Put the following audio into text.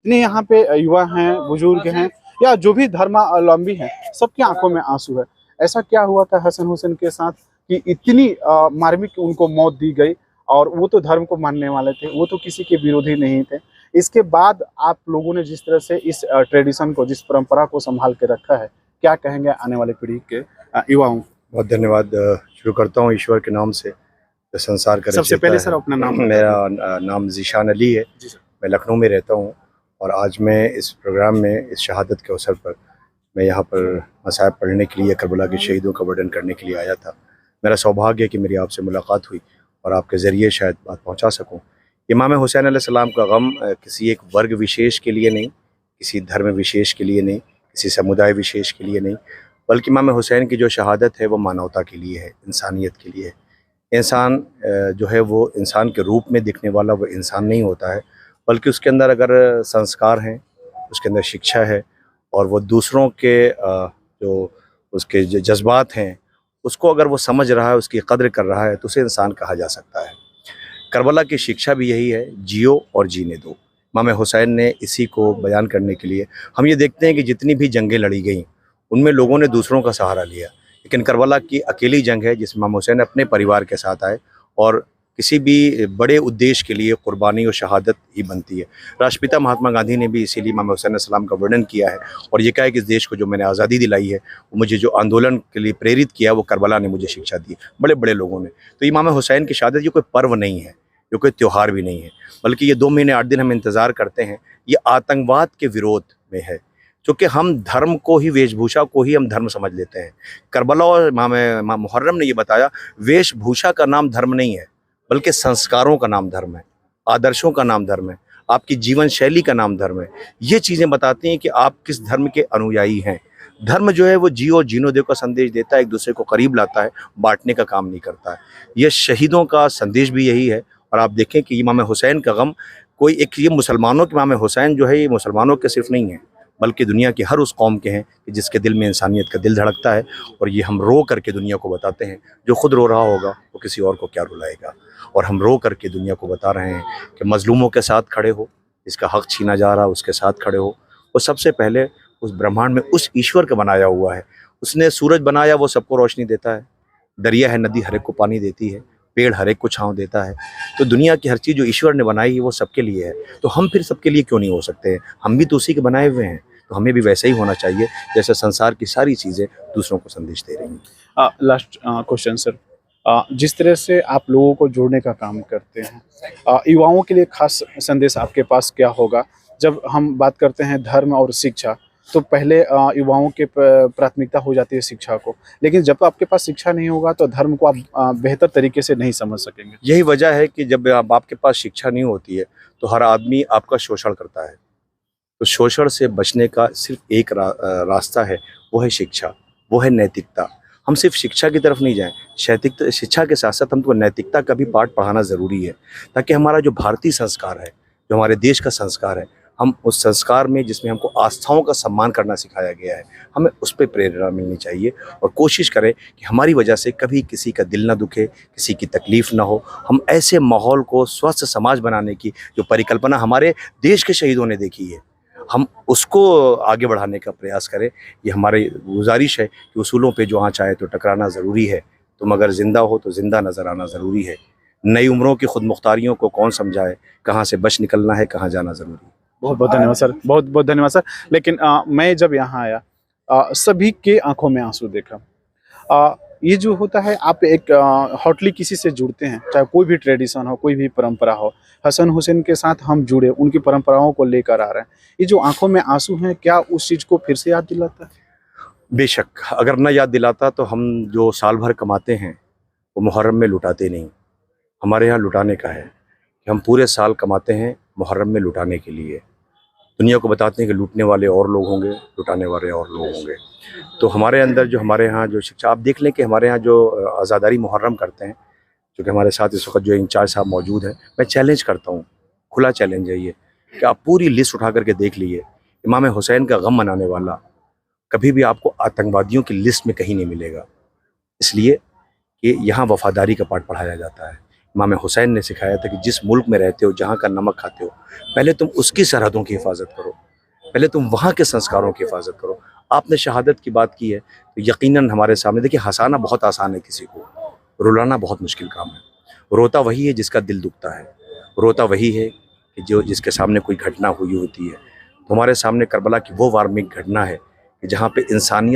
इन्हें यहाँ पे युवा हैं, बुजुर्ग हैं या जो भी धर्मावलंबी हैं, सबकी आंखों में आंसू है। ऐसा क्या हुआ था हसन हुसैन के साथ कि इतनी मार्मिक उनको मौत दी गई? और वो तो धर्म को मानने वाले थे, वो तो किसी के विरोधी नहीं थे। इसके बाद आप लोगों ने जिस तरह से इस ट्रेडिशन को, जिस परंपरा को संभाल के रखा है, क्या कहेंगे आने वाले पीढ़ी के युवाओं? बहुत धन्यवाद। शुरू करता हूँ ईश्वर के नाम से, जो संसार का सबसे रचयिता पहले है। सर अपना नाम मेरा नाम ज़ीशान अली है। जी सर। मैं लखनऊ में रहता हूँ और आज मैं इस प्रोग्राम में, इस शहादत के अवसर पर मैं यहाँ पर मसाइब पढ़ने के लिए, करबला के शहीदों का वर्णन करने के लिए आया था। मेरा सौभाग्य है कि मेरी आपसे मुलाकात हुई और आपके ज़रिए शायद बात पहुँचा सकूँ। इमाम हुसैन अलैहिस्सलाम का गम किसी एक वर्ग विशेष के लिए नहीं, किसी धर्म विशेष के लिए नहीं, किसी समुदाय विशेष के लिए नहीं, बल्कि इमाम हुसैन की जो शहादत है वो मानवता के लिए है, इंसानियत के लिए है। इंसान जो है वो इंसान के रूप में दिखने वाला वो इंसान नहीं होता है, बल्कि उसके अंदर अगर संस्कार हैं, उसके अंदर शिक्षा है और वो दूसरों के जो उसके जज्बात हैं उसको अगर वो समझ रहा है, उसकी कद्र कर रहा है, तो उसे इंसान कहा जा सकता है। करबला की शिक्षा भी यही है, जियो और जीने दो। इमाम हुसैन ने इसी को बयान करने के लिए, हम ये देखते हैं कि जितनी भी जंगें लड़ी गई उनमें लोगों ने दूसरों का सहारा लिया, लेकिन करबला की अकेली जंग है जिसमें इमाम हुसैन अपने परिवार के साथ आए और किसी भी बड़े उद्देश्य के लिए कुर्बानी और शहादत ही बनती है। राष्ट्रपिता महात्मा गांधी ने भी इसीलिए इमाम हुसैन अलैहिस्सलाम का वर्णन किया है और ये कहा है कि इस देश को जो मैंने आज़ादी दिलाई है, वो मुझे जो आंदोलन के लिए प्रेरित किया वो करबला ने मुझे शिक्षा दी, बड़े बड़े लोगों ने। तो इमाम हुसैन की शहादत ये कोई पर्व नहीं है, ये कोई त्यौहार भी नहीं है, बल्कि ये 2 महीने 8 दिन हम इंतज़ार करते हैं। ये आतंकवाद के विरोध में है, क्योंकि हम धर्म को ही, वेशभूषा को ही हम धर्म समझ लेते हैं। करबला और इमाम मुहर्रम ने ये बताया, वेशभूषा का नाम धर्म नहीं है, बल्कि संस्कारों का नाम धर्म है, आदर्शों का नाम धर्म है, आपकी जीवन शैली का नाम धर्म है। ये चीज़ें बताती हैं कि आप किस धर्म के अनुयायी हैं। धर्म जो है वो जियो जीनो दो का संदेश देता है, एक दूसरे को करीब लाता है, बांटने का काम नहीं करता है। ये शहीदों का संदेश भी यही है। और आप देखें कि इमाम हुसैन का गम कोई एक, ये मुसलमानों के इमाम हुसैन जो है ये मुसलमानों के सिर्फ नहीं है, बल्कि दुनिया की हर उस कौम के हैं कि जिसके दिल में इंसानियत का दिल धड़कता है। और ये हम रो करके दुनिया को बताते हैं, जो खुद रो रहा होगा वो किसी और को क्या रुलाएगा। और हम रो करके दुनिया को बता रहे हैं कि मजलूमों के साथ खड़े हो, जिसका हक छीना जा रहा है उसके साथ खड़े हो। वो सबसे पहले उस ब्रह्मांड में उस ईश्वर का बनाया हुआ है। उसने सूरज बनाया, वो सबको रोशनी देता है। दरिया है, नदी हर एक को पानी देती है, पेड़ हर एक को छांव देता है। तो दुनिया की हर चीज़ जो ईश्वर ने बनाई है वो सबके लिए है। तो हम फिर सबके लिए क्यों नहीं हो सकते हैं? हम भी तो उसी के बनाए हुए हैं, तो हमें भी वैसे ही होना चाहिए जैसे संसार की सारी चीज़ें दूसरों को संदेश दे रही हैं। लास्ट क्वेश्चन सर, जिस तरह से आप लोगों को जोड़ने का काम करते हैं, युवाओं के लिए खास संदेश आपके पास क्या होगा? जब हम बात करते हैं धर्म और शिक्षा, तो पहले युवाओं के प्राथमिकता हो जाती है शिक्षा को, लेकिन जब आपके पास शिक्षा नहीं होगा तो धर्म को आप बेहतर तरीके से नहीं समझ सकेंगे। यही वजह है कि जब आपके पास शिक्षा नहीं होती है तो हर आदमी आपका शोषण करता है। तो शोषण से बचने का सिर्फ एक रास्ता है, वो है शिक्षा, वो है नैतिकता। हम सिर्फ शिक्षा की तरफ नहीं जाएं, शिक्षा के साथ साथ हमको नैतिकता का भी पाठ पढ़ाना ज़रूरी है, ताकि हमारा जो भारतीय संस्कार है, जो हमारे देश का संस्कार है, हम उस संस्कार में जिसमें हमको आस्थाओं का सम्मान करना सिखाया गया है, हमें उस पर प्रेरणा मिलनी चाहिए। और कोशिश करें कि हमारी वजह से कभी किसी का दिल ना दुखे, किसी की तकलीफ़ ना हो। हम ऐसे माहौल को, स्वस्थ समाज बनाने की जो परिकल्पना हमारे देश के शहीदों ने देखी है, हम उसको आगे बढ़ाने का प्रयास करें। ये हमारी गुजारिश है कि उसूलों पे जो आँच आए तो टकराना ज़रूरी है। तुम अगर ज़िंदा हो तो ज़िंदा नज़र आना ज़रूरी है। नई उम्रों की खुद मुख्तारियों को कौन समझाए, कहाँ से बच निकलना है, कहाँ जाना ज़रूरी है। बहुत बहुत धन्यवाद सर, बहुत बहुत धन्यवाद सर। लेकिन मैं जब यहाँ आया, सभी के आंखों में आंसू देखा। ये जो होता है, आप एक हॉटली किसी से जुड़ते हैं, चाहे कोई भी ट्रेडिशन हो, कोई भी परंपरा हो, हसन हुसैन के साथ हम जुड़े, उनकी परंपराओं को लेकर आ रहे हैं। ये जो आंखों में आंसू हैं, क्या उस चीज़ को फिर से याद दिलाता है? बेशक, अगर न याद दिलाता तो हम जो साल भर कमाते हैं वो मुहर्रम में लुटाते नहीं। हमारे यहाँ लुटाने का है कि हम पूरे साल कमाते हैं मुहर्रम में लुटाने के लिए। दुनिया को बताते हैं कि लूटने वाले और लोग होंगे, लुटाने वाले और लोग होंगे। तो हमारे अंदर जो, हमारे यहाँ जो शिक्षा, आप देख लें कि हमारे यहाँ जो आज़ादारी मुहर्रम करते हैं, जो कि हमारे साथ इस वक्त जो इंचार्ज साहब मौजूद हैं, मैं चैलेंज करता हूँ, खुला चैलेंज है ये, कि आप पूरी लिस्ट उठा करके देख लीजिए, इमाम हुसैन का गम मनाने वाला कभी भी आपको आतंकवादियों की लिस्ट में कहीं नहीं मिलेगा। इसलिए कि यहाँ वफादारी का पाठ पढ़ाया जाता है। इमाम हुसैन ने सिखाया था कि जिस मुल्क में रहते हो, जहाँ का नमक खाते हो, पहले तुम उसकी सरहदों की हिफाजत करो, पहले तुम वहाँ के संस्कारों की हिफाजत करो। आपने शहादत की बात की है तो यकीनन हमारे सामने, देखिए हंसाना बहुत आसान है किसी को, रुलाना बहुत मुश्किल काम है। रोता वही है जिसका दिल दुखता है, रोता वही है कि जो जिसके सामने कोई घटना हुई होती है। तो हमारे सामने करबला की वो वार्मिक घटना है कि जहाँ पे इंसानियत